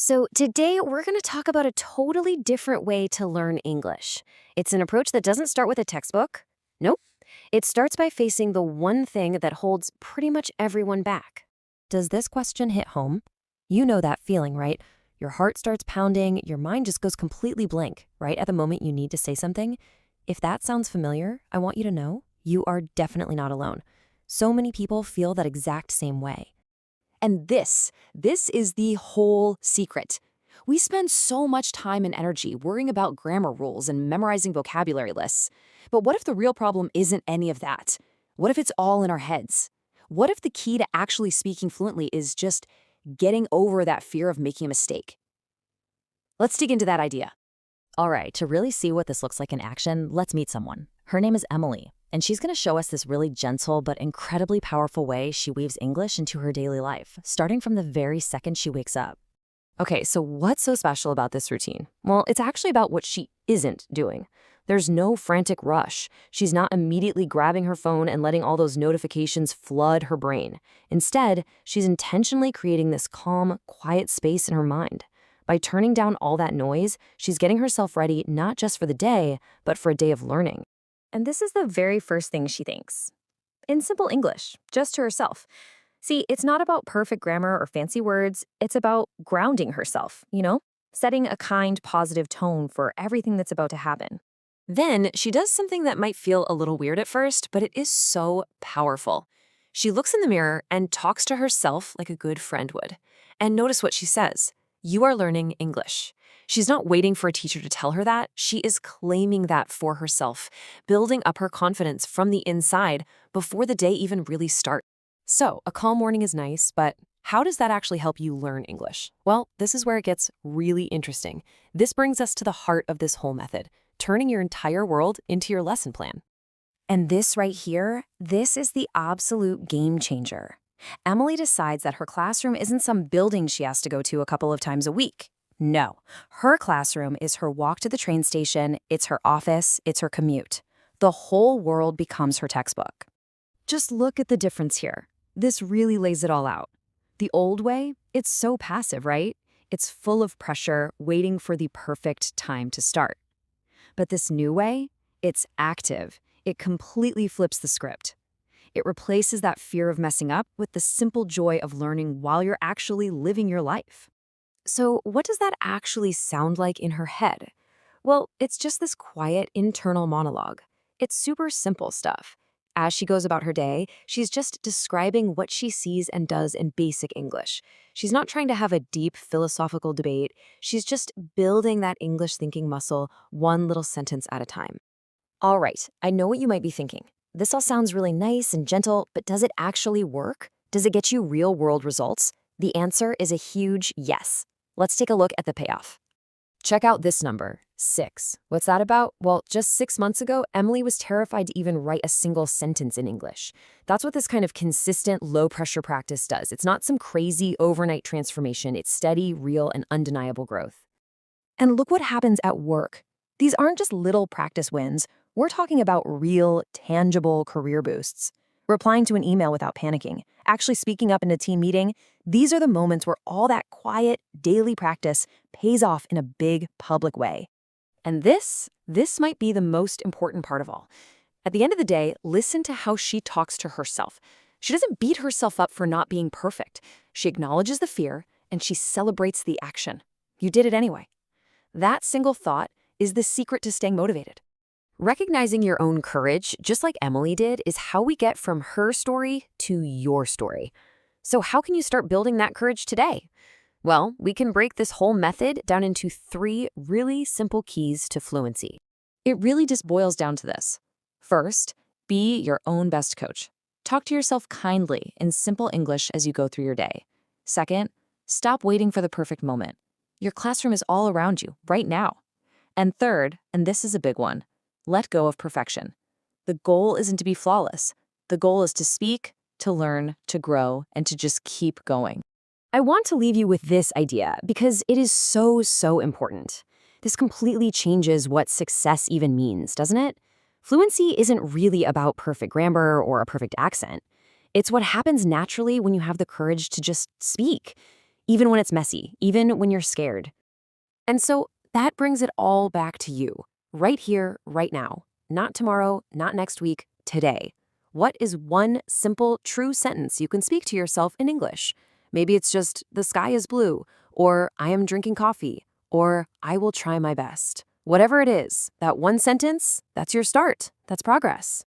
So, today we're going to talk about a totally different way to learn English. It's an approach that doesn't start with a textbook. Nope. It starts by facing the one thing that holds pretty much everyone back. Does this question hit home? You know that feeling, right? Your heart starts pounding, your mind just goes completely blank, right at the moment you need to say something. If that sounds familiar, I want you to know you are definitely not alone. So many people feel that exact same way. And this is the whole secret. We spend so much time and energy worrying about grammar rules and memorizing vocabulary lists. But what if the real problem isn't any of that? What if it's all in our heads? What if the key to actually speaking fluently is just getting over that fear of making a mistake? Let's dig into that idea. All right, to really see what this looks like in action, let's meet someone. Her name is Emily, and she's going to show us this really gentle but incredibly powerful way she weaves English into her daily life, starting from the very second she wakes up. Okay, so what's so special about this routine? Well, it's actually about what she isn't doing. There's no frantic rush. She's not immediately grabbing her phone and letting all those notifications flood her brain. Instead, she's intentionally creating this calm, quiet space in her mind. By turning down all that noise, she's getting herself ready not just for the day, but for a day of learning. And this is the very first thing she thinks. In simple English, just to herself. See, it's not about perfect grammar or fancy words. It's about grounding herself, setting a kind, positive tone for everything that's about to happen. Then she does something that might feel a little weird at first, but it is so powerful. She looks in the mirror and talks to herself like a good friend would. And notice what she says. You are learning English. She's not waiting for a teacher to tell her that. She is claiming that for herself, building up her confidence from the inside before the day even really starts. So, a calm morning is nice, but how does that actually help you learn English? Well, this is where it gets really interesting. This brings us to the heart of this whole method, turning your entire world into your lesson plan. And this right here, this is the absolute game changer. Emily decides that her classroom isn't some building she has to go to a couple of times a week. No, her classroom is her walk to the train station, it's her office, it's her commute. The whole world becomes her textbook. Just look at the difference here. This really lays it all out. The old way, it's so passive, right? It's full of pressure, waiting for the perfect time to start. But this new way, it's active. It completely flips the script. It replaces that fear of messing up with the simple joy of learning while you're actually living your life. So what does that actually sound like in her head? Well, it's just this quiet internal monologue. It's super simple stuff. As she goes about her day, she's just describing what she sees and does in basic English. She's not trying to have a deep philosophical debate. She's just building that English thinking muscle one little sentence at a time. All right, I know what you might be thinking. This all sounds really nice and gentle, but does it actually work? Does it get you real-world results? The answer is a huge yes. Let's take a look at the payoff. Check out this number, 6. What's that about? Well, just 6 months ago, Emily was terrified to even write a single sentence in English. That's what this kind of consistent, low-pressure practice does. It's not some crazy overnight transformation. It's steady, real, and undeniable growth. And look what happens at work. These aren't just little practice wins. We're talking about real, tangible career boosts. Replying to an email without panicking, actually speaking up in a team meeting, these are the moments where all that quiet, daily practice pays off in a big, public way. And this might be the most important part of all. At the end of the day, listen to how she talks to herself. She doesn't beat herself up for not being perfect. She acknowledges the fear, and she celebrates the action. You did it anyway. That single thought is the secret to staying motivated. Recognizing your own courage, just like Emily did, is how we get from her story to your story. So how can you start building that courage today? Well, we can break this whole method down into 3 really simple keys to fluency. It really just boils down to this. First, be your own best coach. Talk to yourself kindly in simple English as you go through your day. Second, stop waiting for the perfect moment. Your classroom is all around you right now. And third, and this is a big one, let go of perfection. The goal isn't to be flawless. The goal is to speak, to learn, to grow, and to just keep going. I want to leave you with this idea because it is so, so important. This completely changes what success even means, doesn't it? Fluency isn't really about perfect grammar or a perfect accent. It's what happens naturally when you have the courage to just speak. even when it's messy, even when you're scared. And so that brings it all back to you, right here, right now. Not tomorrow, not next week, today. What is one simple, true sentence you can speak to yourself in English? Maybe it's just, the sky is blue, or I am drinking coffee, or I will try my best. Whatever it is, that one sentence, that's your start. That's progress.